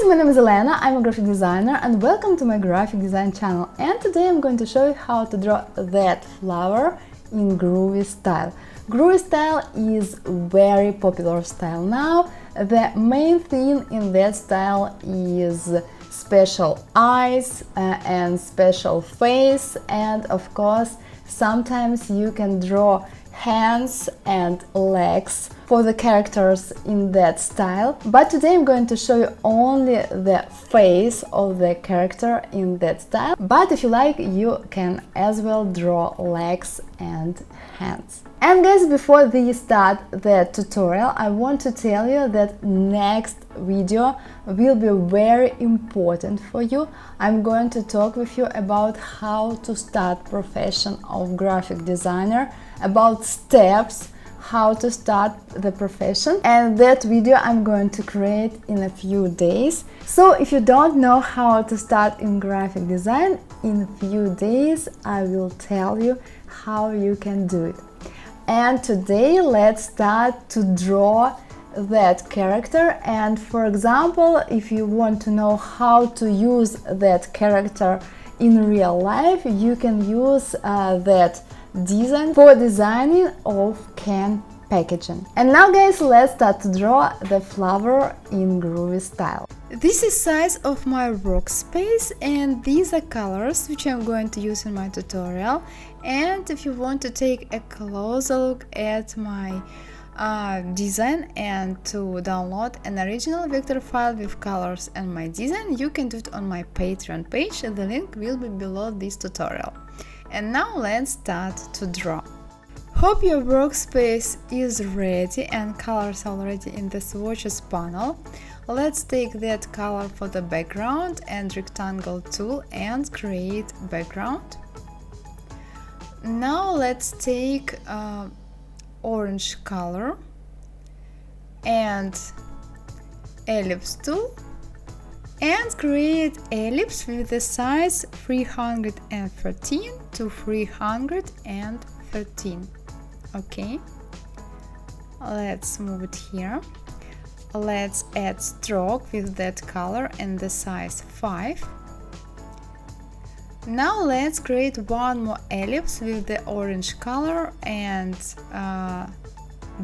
guys, my name is Elena, I'm a graphic designer and welcome to my graphic design channel. And today I'm going to show you how to draw that flower in Groovy style. Groovy style is very popular style now. The main thing in that style is special eyes and special face, and of course sometimes you can draw hands and legs for the characters in that style, but today I'm going to show you only the face of the character in that style. But if you like, you can as well draw legs and hands. And guys, before we start the tutorial, I want to tell you that next video will be very important for you. I'm going to talk with you about how to start profession of graphic designer, about steps how to start the profession, and that video I'm going to create in a few days. So if you don't know how to start in graphic design, in a few days I will tell you how you can do it. And today let's start to draw that character. And for example, if you want to know how to use that character in real life, you can use that design for designing of can packaging. And now guys, let's start to draw the flower in Groovy style. This is size of my workspace and these are colors which I'm going to use in my tutorial. And if you want to take a closer look at my design and to download an original vector file with colors and my design, you can do it on my Patreon page. The link will be below this tutorial. And now let's start to draw. Hope your workspace is ready and colors already in the swatches panel. Let's take that color for the background and rectangle tool and create background. Now let's take orange color and ellipse tool and create ellipse with the size 313 to 313. Okay, let's move it here. Let's add stroke with that color and the size 5. Now let's create one more ellipse with the orange color and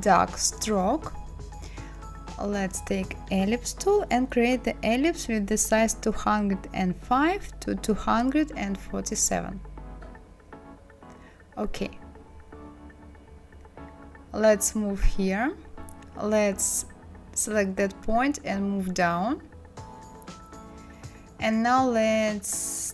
dark stroke. Let's take ellipse tool and create the ellipse with the size 205 to 247. Okay, let's move here. Let's select that point and move down. And now let's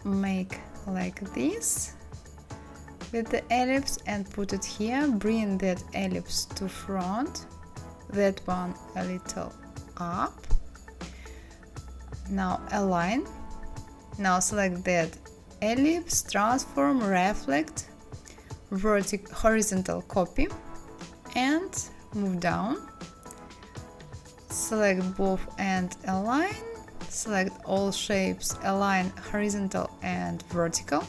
make like this with the ellipse and put it here. Bring that ellipse to front, that one a little up. Now align. Now select that ellipse, transform, reflect, horizontal copy and move down. Select both and align. Select all shapes, align horizontal and vertical.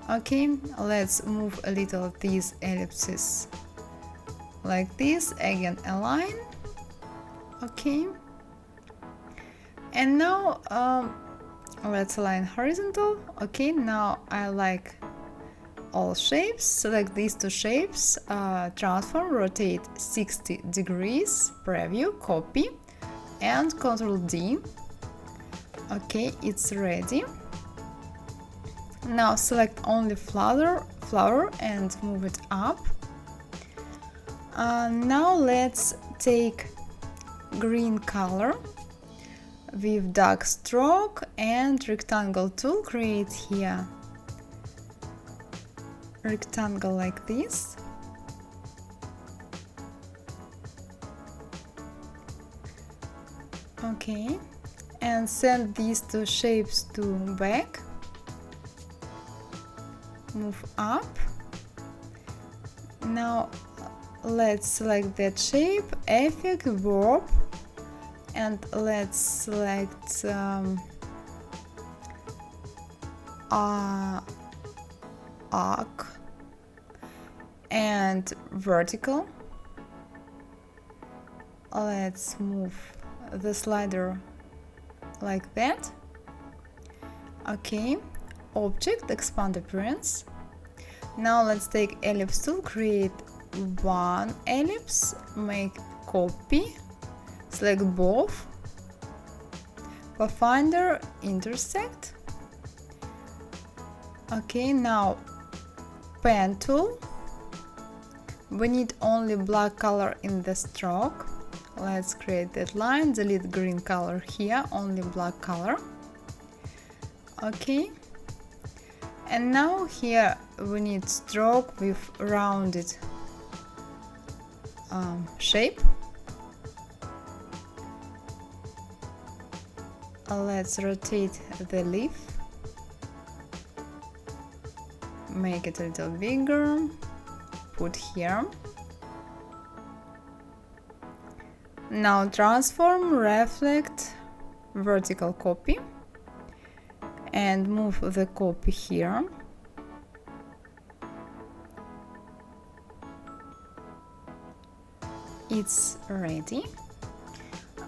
Okay, let's move a little these ellipses like this, again align. Okay, and now let's align horizontal. Okay, now I like all shapes. Select these two shapes, transform, rotate 60 degrees, preview, copy and Ctrl D. Okay, it's ready. Now select only flower and move it up. Now let's take green color with dark stroke and rectangle tool. Create here rectangle like this. Okay, and send these two shapes to back. Move up. Now let's select that shape, effect, warp, and let's select arc and vertical. Let's move the slider like that. Okay, object, expand appearance. Now let's take ellipse tool, create one ellipse, make copy, select both, pathfinder, intersect. Okay, now pen tool. We need only black color in the stroke. Let's create that line, delete green color here, only black color. Okay, and now here we need stroke with rounded shape. Let's rotate the leaf, make it a little bigger, put here. Now transform, reflect, vertical copy, and move the copy here. It's ready.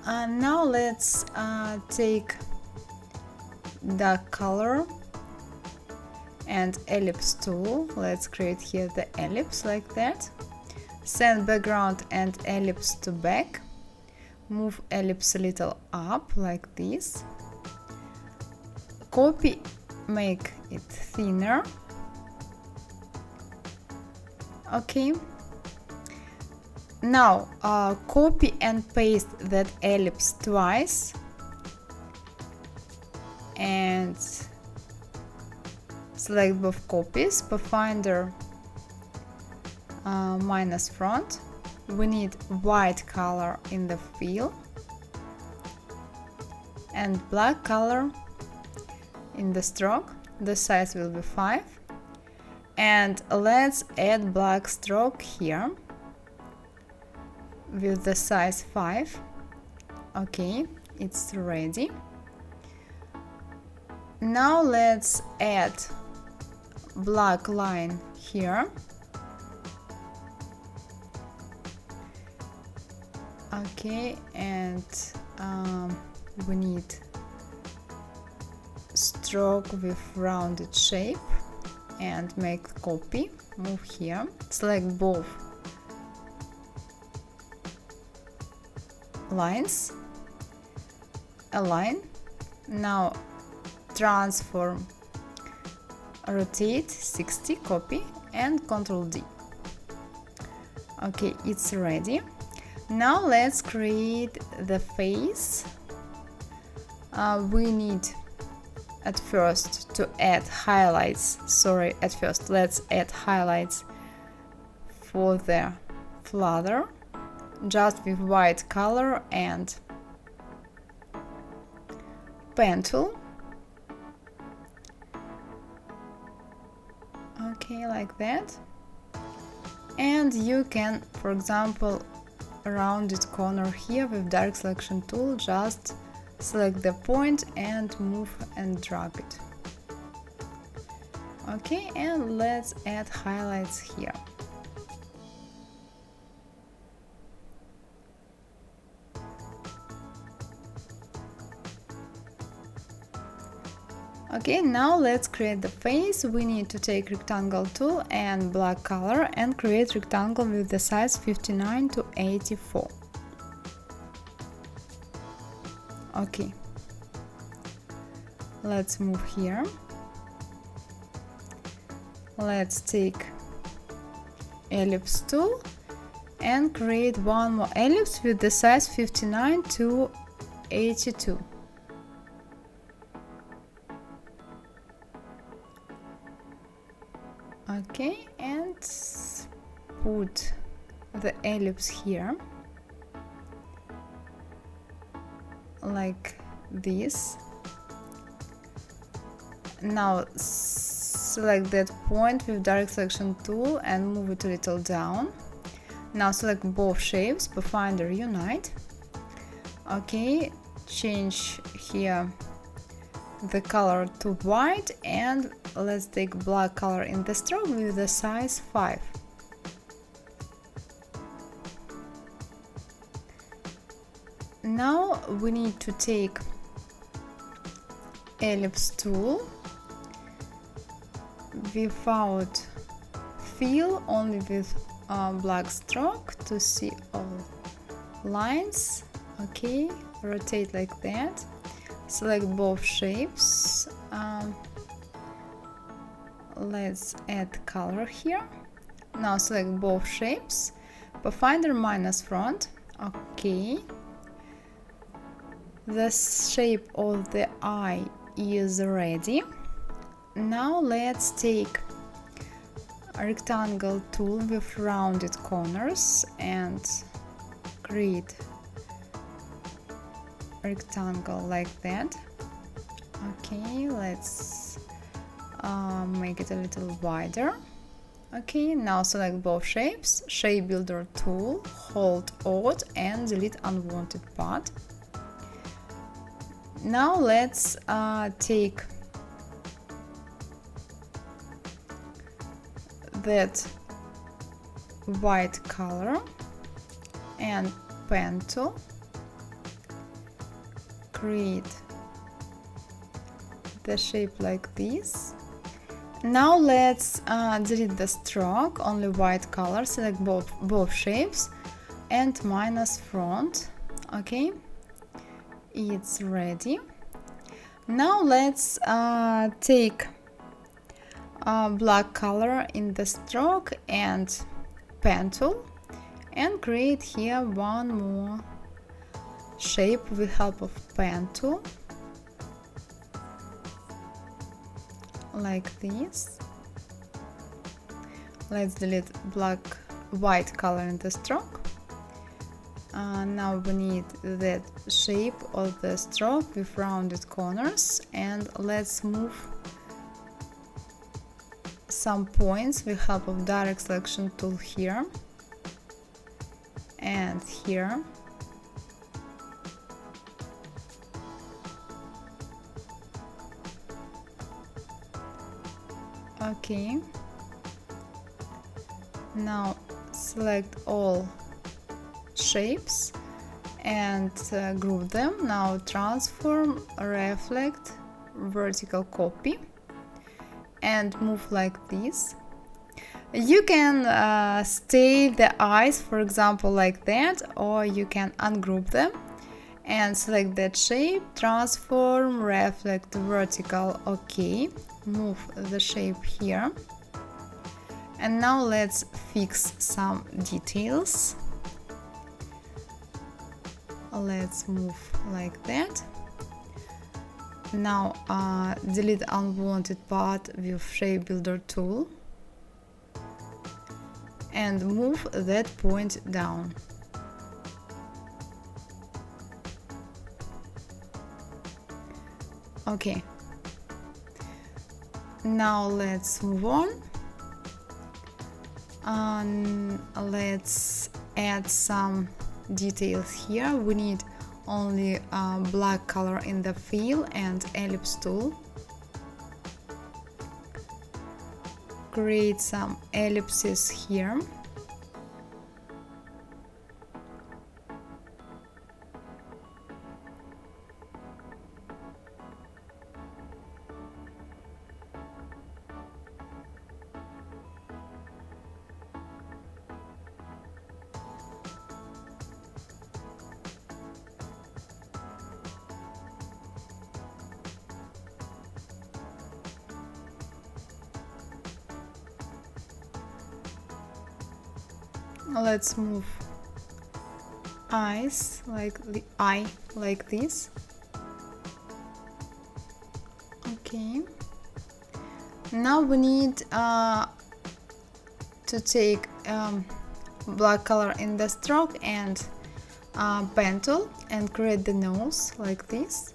Now let's take dark color and ellipse tool. Let's create here the ellipse like that. Send background and ellipse to back. Move ellipse a little up like this. Copy, make it thinner. Okay. Now copy and paste that ellipse twice and select both copies, pathfinder minus front. We need white color in the fill and black color in the stroke. The size will be 5, and let's add black stroke here with the size 5. Okay, it's ready. Now let's add black line here. Okay, and we need stroke with rounded shape and make copy, move here, select both lines, align. Now transform, rotate 60, copy, and Ctrl D. Okay, it's ready. Now let's create the face. We need at first to add highlights. Let's add highlights for the flutter, just with white color and pen tool. Okay, like that. And you can, for example, rounded corner here with direct selection tool, just select the point and move and drag it. Okay, and let's add highlights here. Okay, now let's create the face. We need to take rectangle tool and black color and create rectangle with the size 59 to 84. Okay, let's move here. Let's take ellipse tool and create one more ellipse with the size 59 to 82. Okay, and put the ellipse here like this. Now select that point with direct selection tool and move it a little down. Now select both shapes, pathfinder unite. Okay, change here the color to white and let's take black color in the stroke with the size 5. Now we need to take ellipse tool without fill, only with black stroke to see all lines. Okay, rotate like that, select both shapes. Let's add color here. Now select both shapes, pathfinder minus front. Okay, the shape of the eye is ready. Now let's take a rectangle tool with rounded corners and create a rectangle like that. Okay, let's make it a little wider. Okay, now select both shapes, shape builder tool, hold Alt and delete unwanted part. Now let's take that white color and pen tool, create the shape like this. Now let's delete the stroke, only white color, select both shapes and minus front. Okay, it's ready. Now let's take black color in the stroke and pen tool and create here one more shape with help of pen tool, like this. Let's delete white color in the stroke. Now we need that shape of the stroke with rounded corners, and let's move some points with help of direct selection tool here and here. Okay, now select all shapes and group them. Now transform, reflect, vertical copy and move like this. You can stay the eyes, for example, like that, or you can ungroup them and select that shape, transform, reflect, vertical. Okay, move the shape here. And now let's fix some details. Let's move like that. Now delete unwanted part with shape builder tool and move that point down. Okay, now let's move on. Let's add some details here. We need only black color in the fill and ellipse tool. Create some ellipses here. Let's move eyes like the eye like this. Okay, now we need to take black color in the stroke and pen tool and create the nose like this.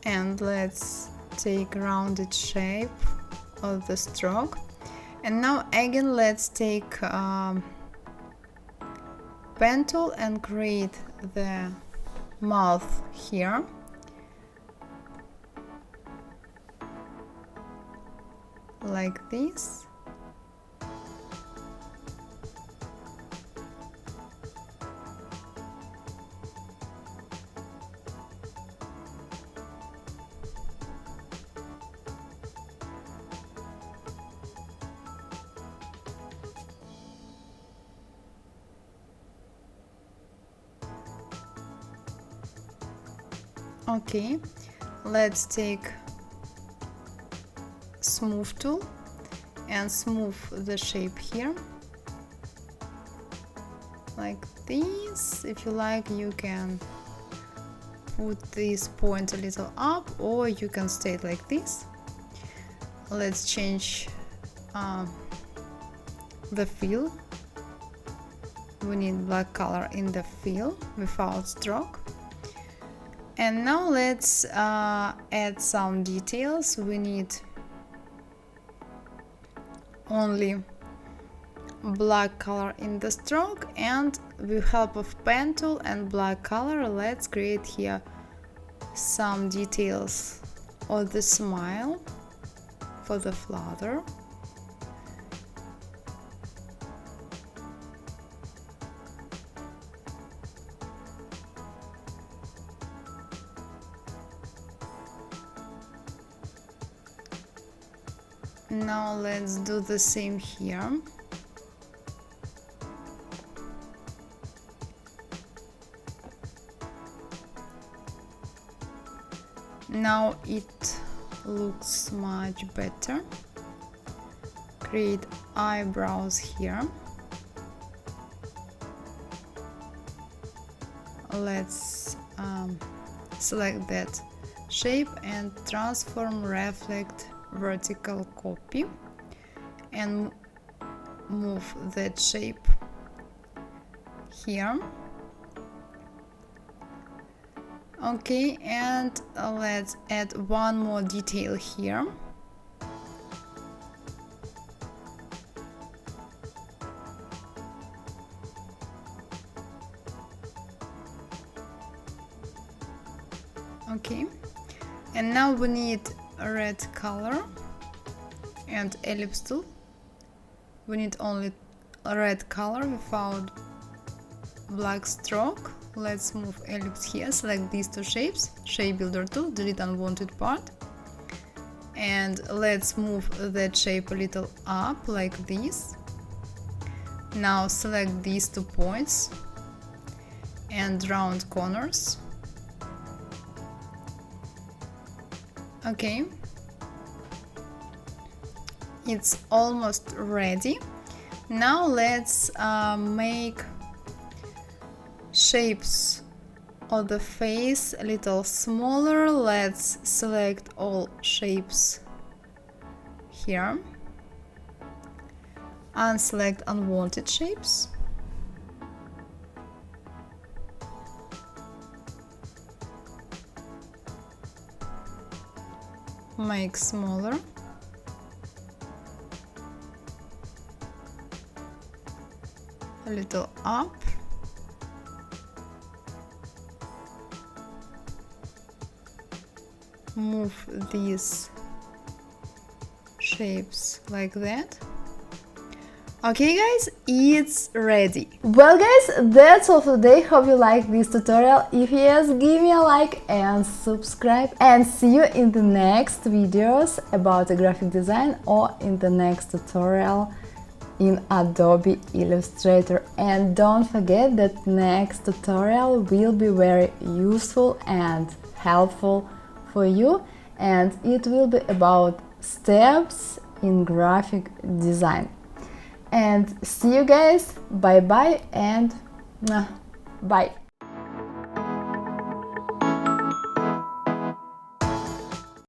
And let's take rounded shape of the stroke. And now again let's take pen tool and create the mouth here. Like this. Okay, let's take smooth tool and smooth the shape here like this. If you like, you can put this point a little up, or you can stay like this. Let's change the fill. We need black color in the fill without stroke. And now let's add some details. We need only black color in the stroke, and with help of pen tool and black color, let's create here some details of the smile for the flower. Now let's do the same here. Now it looks much better. Create eyebrows here. Let's select that shape and transform reflect vertical copy and move that shape here. Okay, and let's add one more detail here. Okay, and now we need a red color and ellipse tool. We need only a red color without black stroke. Let's move ellipse here, select these two shapes, shape builder tool, delete unwanted part, and let's move that shape a little up like this. Now select these 2 points and round corners. Okay, it's almost ready. Now let's make shapes of the face a little smaller. Let's select all shapes here, unselect unwanted shapes, make smaller, a little up, move these shapes like that. Okay guys, it's ready. Well guys, that's all for today. Hope you liked this tutorial. If yes, give me a like and subscribe, and see you in the next videos about graphic design or in the next tutorial in Adobe Illustrator. And don't forget that next tutorial will be very useful and helpful for you, and it will be about steps in graphic design. And see you guys, bye bye, and bye.